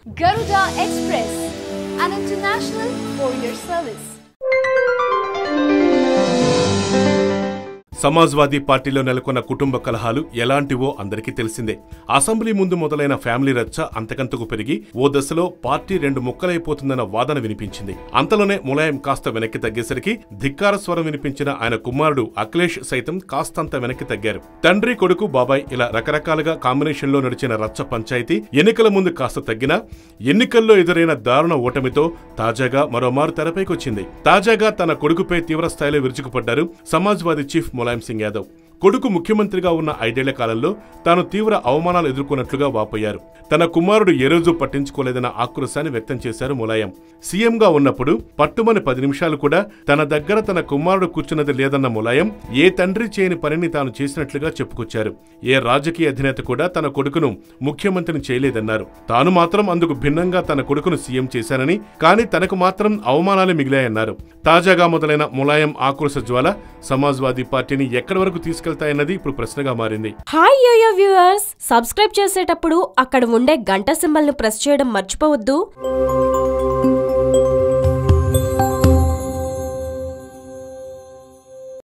Garuda Express, an international courier service. Samajwadi పార్టీలో నెలకొన్న కుటుంబ కలహాలు ఎలాంటివో అందరికీ తెలిసిందే. అసెంబ్లీ ముందు మొదలైన ఫ్యామిలీ రచ్చ అంతకంతకు పెరిగి ఓ దశలో పార్టీ రెండు ముక్కలైపోతుందన్న వాదన వినిపించింది. అంతలోనే ములాయం కాస్త వెనక్కి తగ్గేసరికి ధిక్కార స్వరం వినిపించిన ఆయన కుమారుడు అఖిలేష్ సైతం కాస్తంత వెనక్కి తగ్గారు. తండ్రి కొడుకు బాబాయ్ ఇలా రకరకాలుగా కాంబినేషన్లో నడిచిన రచ్చ పంచాయతీ ఎన్నికల ముందు కాస్త తగ్గినా ఎన్నికల్లో ఎదురైన దారుణ ఓటమితో తాజాగా మరోమారు తెరపైకొచ్చింది. తాజాగా తన కొడుకుపై తీవ్రస్థాయిలో విరుచుకుపడ్డారు సమాజ్వాదీ చీఫ్ ములాయం సింగ్ యాదవ్. కొడుకు ముఖ్యమంత్రిగా ఉన్న 5 ఏళ్ల కాలంలో తాను తీవ్ర అవమానాలు ఎదుర్కొన్నట్లుగా వాపోయారు. తన కుమారుడు ఏ రోజు పట్టించుకోలేదన్న ఆక్రోశాన్ని వ్యక్తం చేశారు ములాయం. సీఎంగా ఉన్నప్పుడు పట్టుమని 10 నిమిషాలు కూడా తన దగ్గర తన కుమారుడు కూర్చున్నది లేదన్న ములాయం ఏ తండ్రి చేయని పనిని తాను చేసినట్లుగా చెప్పుకొచ్చారు. ఏ రాజకీయ అధినేత కూడా తన కొడుకును ముఖ్యమంత్రిని చేయలేదన్నారు. తాను మాత్రం అందుకు భిన్నంగా తన కొడుకును సీఎం చేశానని, కానీ తనకు మాత్రం అవమానాలే మిగిలాయన్నారు. తాజాగా మొదలైన ములాయం ఆక్రోశ జ్వాల సమాజ్వాదీ పార్టీని ఎక్కడి వరకు తీసుకెళ్తాయన్నది ఇప్పుడు ప్రశ్నగా మారింది. హాయ్ యోయో వ్యూవర్స్, సబ్స్క్రైబ్ చేసేటప్పుడు అక్కడ ఉండే గంట సింబల్ ను ప్రెస్ చేయడం మర్చిపోవద్దు.